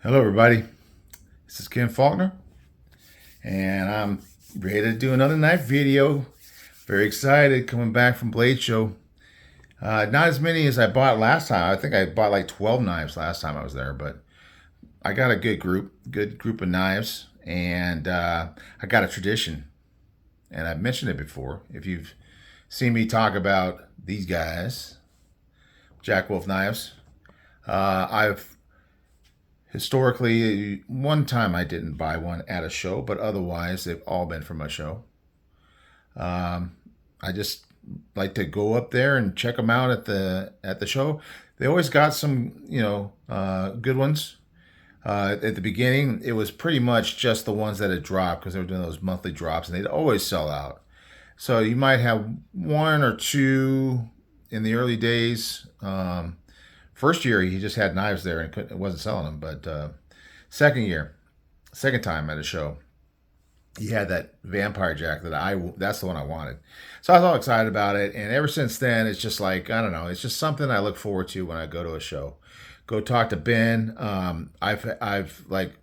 Hello, everybody. This is Ken Faulkner, and I'm ready to do another knife video. Very excited coming back from Blade Show. Not as many as I bought last time. I think I bought like 12 knives last time I was there, but I got a good group of knives, and I got a tradition, and I've mentioned it before. If you've seen me talk about these guys, Jack Wolf knives, I've historically, one time I didn't buy one at a show, but otherwise they've all been from a show. Um, I just like to go up there and check them out at the show. They always got some, good ones. At the beginning, it was pretty much just the ones that had dropped because they were doing those monthly drops, and they'd always sell out. So you might have one or two in the early days. First year, he just had knives there and it wasn't selling them. But second year, second time at a show, he had that vampire jack that's the one I wanted. So I was all excited about it. And ever since then, it's just like, I don't know, it's just something I look forward to when I go to a show. Go talk to Ben. I've like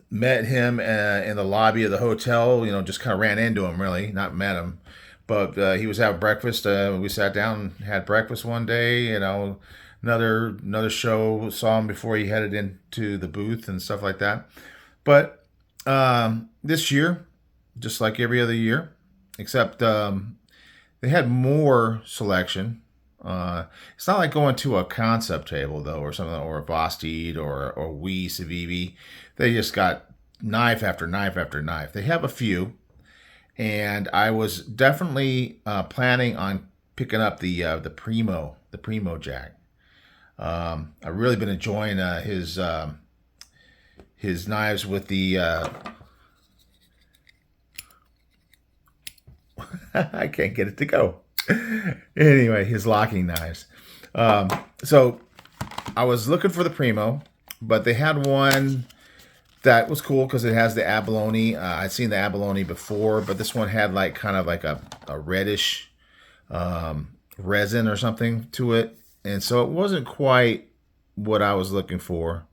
met him in the lobby of the hotel, just kind of ran into him, really, not met him. But he was having breakfast. We sat down and had breakfast one day, another show, saw him before he headed into the booth and stuff like that. But this year, just like every other year, except they had more selection. It's not like going to a concept table though, or something, or a Bostede or Wee Civivi. They just got knife after knife after knife. They have a few, and I was definitely planning on picking up the Primo Jack. I've really been enjoying his knives with the. I can't get it to go. Anyway, his locking knives. So I was looking for the Primo, but they had one that was cool because it has the abalone. I'd seen the abalone before, but this one had like kind of like a reddish resin or something to it. And so it wasn't quite what I was looking for.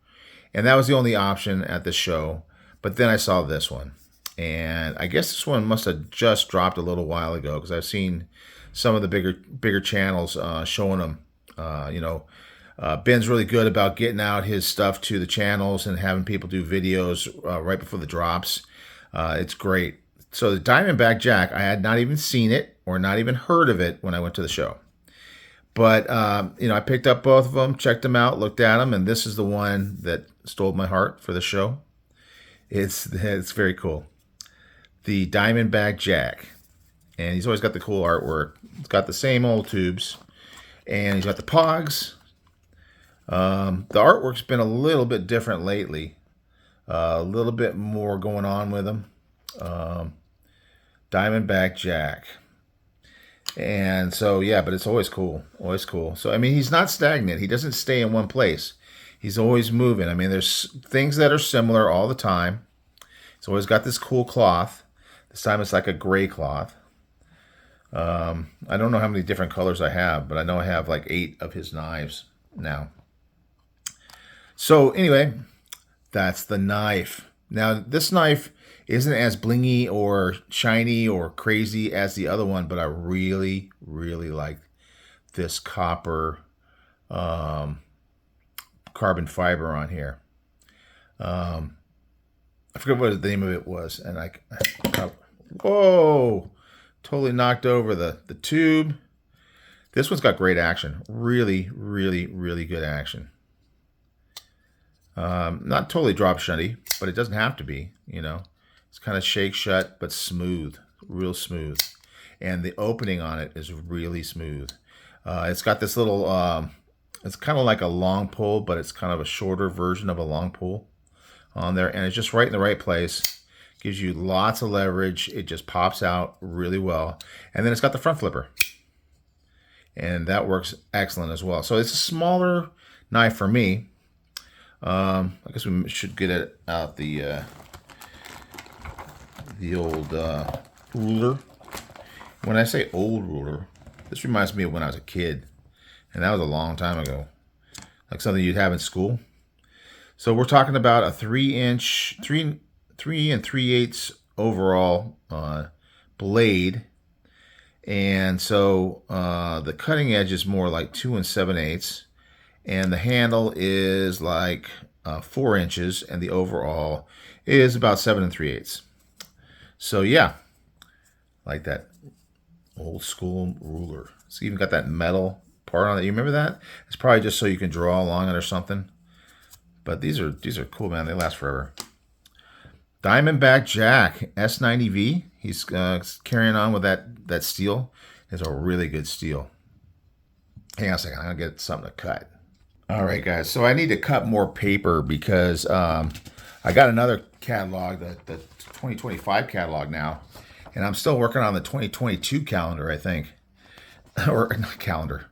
And that was the only option at the show. But then I saw this one. And I guess this one must have just dropped a little while ago because I've seen some of the bigger channels showing them. Ben's really good about getting out his stuff to the channels and having people do videos right before the drops. It's great. So the Diamondback Jack, I had not even seen it or not even heard of it when I went to the show. But, I picked up both of them, checked them out, looked at them, and this is the one that stole my heart for the show. It's very cool. The Diamondback Jack. And he's always got the cool artwork. It's got the same old tubes. And he's got the pogs. The artwork's been a little bit different lately. A little bit more going on with him. Diamondback Jack. And so, yeah, but it's always cool. Always cool. So, I mean, he's not stagnant. He doesn't stay in one place. He's always moving. I mean, there's things that are similar all the time. He's always got this cool cloth. This time it's like a gray cloth. I don't know how many different colors I have, but I know I have like 8 of his knives now. So, anyway, that's the knife. Now, this knife isn't as blingy or shiny or crazy as the other one, but I really, really like this copper carbon fiber on here. I forget what the name of it was, and whoa, totally knocked over the tube. This one's got great action. Really, really, really good action. Not totally drop shunty, but it doesn't have to be, It's kind of shake shut, but smooth, real smooth. And the opening on it is really smooth. It's got this little, it's kind of like a long pull, but it's kind of a shorter version of a long pull on there. And it's just right in the right place. Gives you lots of leverage. It just pops out really well. And then it's got the front flipper. And that works excellent as well. So it's a smaller knife for me. I guess we should get it out the old ruler. When I say old ruler, this reminds me of when I was a kid, and that was a long time ago, like something you'd have in school. So we're talking about a 3-inch, 3 3 3/8 overall blade. And so the cutting edge is more like 2 7/8, and the handle is like 4 inches, and the overall is about 7 3/8. So yeah, like that old school ruler. It's even got that metal part on it. You remember that? It's probably just so you can draw along it or something. But these are cool, man. They last forever. Diamondback Jack S90V. He's carrying on with that steel. It's a really good steel. Hang on a second. I'm gonna get something to cut. All right, guys. So I need to cut more paper because I got another catalog, the 2025 catalog now, and I'm still working on the 2022 calendar, I think, or not calendar,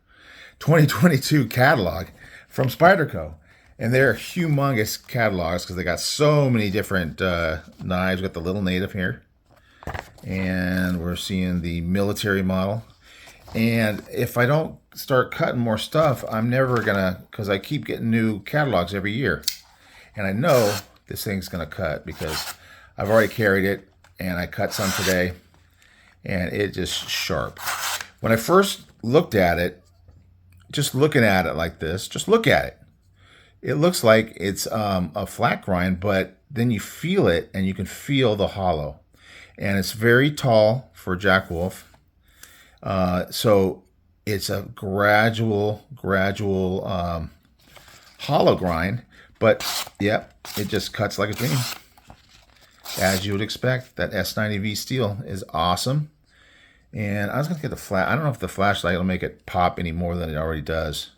2022 catalog from Spyderco. And they're humongous catalogs because they got so many different knives. We got the little native here, and we're seeing the military model. And if I don't start cutting more stuff, I'm never gonna, because I keep getting new catalogs every year, and I know this thing's gonna cut because I've already carried it and I cut some today, and it just sharp. When I first looked at it, just looking at it like this, just look at it. It looks like it's a flat grind, but then you feel it and you can feel the hollow. And it's very tall for Jack Wolf. So it's a gradual hollow grind. But, yep, it just cuts like a dream. As you would expect, that S90V steel is awesome. And I was going to get the flash. I don't know if the flashlight will make it pop any more than it already does.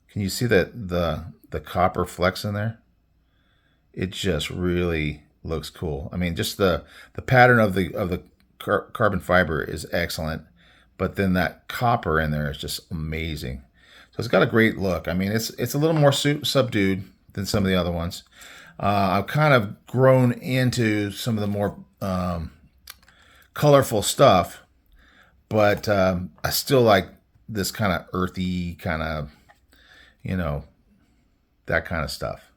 Can you see that the copper flecks in there? It just really looks cool. I mean, just the pattern of the carbon fiber is excellent, but then that copper in there is just amazing. So it's got a great look. I mean, it's a little more subdued than some of the other ones. I've kind of grown into some of the more colorful stuff, but I still like this kind of earthy kind of, you know, that kind of stuff.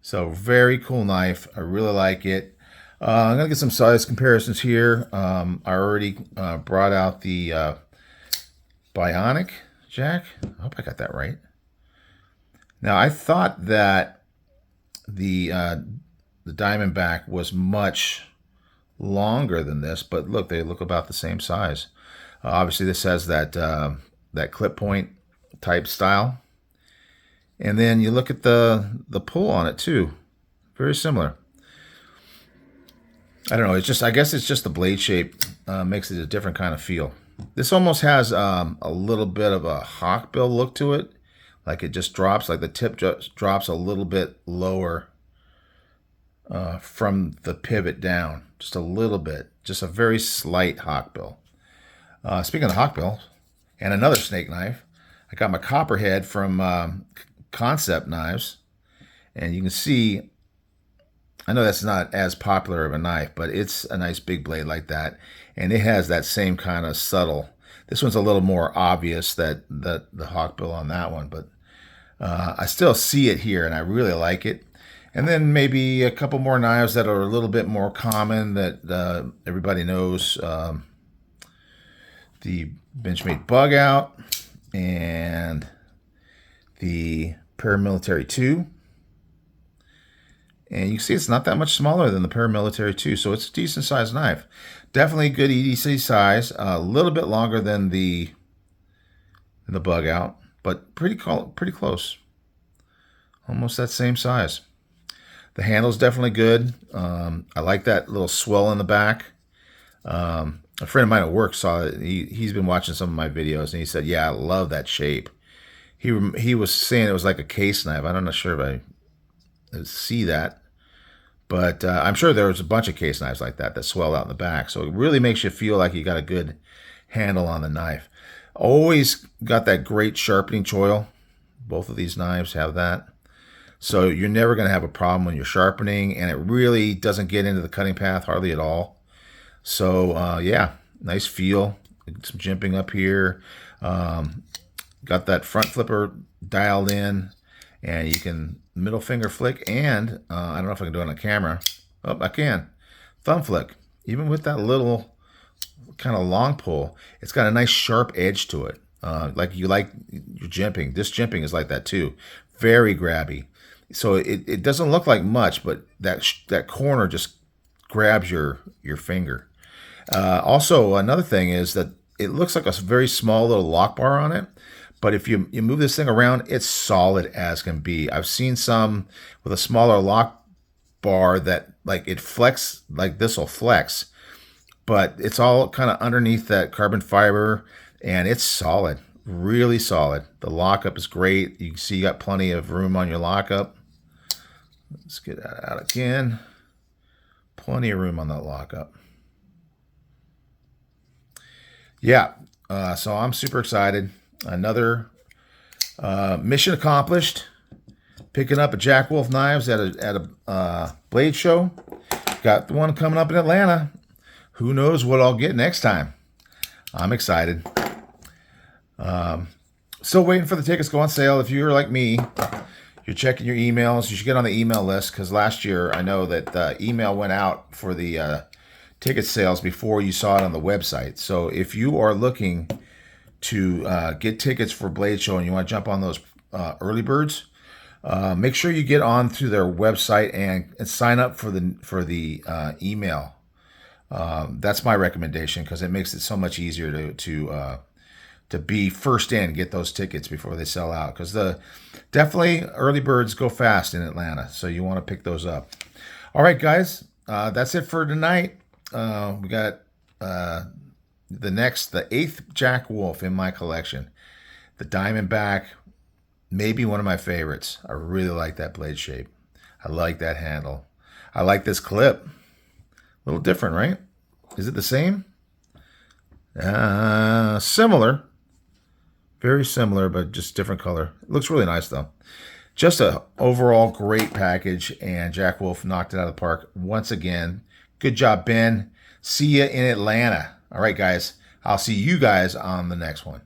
So very cool knife. I really like it. I'm gonna get some size comparisons here. I already brought out the Bionic Jack. I hope I got that right. Now I thought that the Diamondback was much longer than this, but look, they look about the same size. Obviously, this has that that clip point type style. And then you look at the pull on it too. Very similar. I don't know. It's just, I guess it's just the blade shape makes it a different kind of feel. This almost has a little bit of a hawkbill look to it. Like it just drops, like the tip just drops a little bit lower from the pivot down. Just a little bit. Just a very slight hawkbill. Speaking of hawkbill, and another snake knife, I got my copperhead from Concept Knives, and you can see, I know that's not as popular of a knife, but it's a nice big blade like that, and it has that same kind of subtle. This one's a little more obvious, that the hawkbill on that one, but I still see it here, and I really like it. And then maybe a couple more knives that are a little bit more common that everybody knows. The Benchmade Bug Out and the Paramilitary 2. And you can see it's not that much smaller than the Paramilitary 2, so it's a decent sized knife. Definitely good EDC size, a little bit longer than the Bug Out, but pretty close. Almost that same size. The handle's definitely good. I like that little swell in the back. A friend of mine at work saw it. He's been watching some of my videos, and he said, yeah, I love that shape. He was saying it was like a case knife. I'm not sure if I see that, but I'm sure there was a bunch of case knives like that swell out in the back. So it really makes you feel like you got a good handle on the knife. Always got that great sharpening choil. Both of these knives have that. So you're never going to have a problem when you're sharpening, and it really doesn't get into the cutting path hardly at all. So yeah, nice feel. Some jimping up here. Got that front flipper dialed in, and you can middle finger flick, and I don't know if I can do it on camera. Oh, I can. Thumb flick. Even with that little kind of long pull, it's got a nice sharp edge to it. Like your jimping. This jimping is like that too. Very grabby. So it doesn't look like much, but that corner just grabs your finger. Also, another thing is that it looks like a very small little lock bar on it, but if you move this thing around, it's solid as can be. I've seen some with a smaller lock bar that like it flex, like this will flex, but it's all kind of underneath that carbon fiber, and it's solid, really solid. The lockup is great. You can see you got plenty of room on your lockup. Let's get that out again. Plenty of room on that lockup. Yeah, so I'm super excited. Another mission accomplished. Picking up a Jack Wolf knives at a blade show. Got the one coming up in Atlanta. Who knows what I'll get next time? I'm excited. Still waiting for the tickets to go on sale. If you're like me, you're checking your emails. You should get on the email list, because last year I know that email went out for the ticket sales before you saw it on the website. So if you are looking to get tickets for Blade Show and you want to jump on those early birds, make sure you get on to their website and sign up for the email. That's my recommendation, because it makes it so much easier to be first in, get those tickets before they sell out, because definitely early birds go fast in Atlanta, so you want to pick those up. All right, guys, that's it for tonight. We got the eighth Jack Wolf in my collection, the Diamondback, maybe one of my favorites. I really like that blade shape. I like that handle. I like this clip. A little different, right? Is it the same? Similar. Very similar, but just different color. It looks really nice, though. Just a overall great package, and Jack Wolf knocked it out of the park once again. Good job, Ben. See you in Atlanta. All right, guys. I'll see you guys on the next one.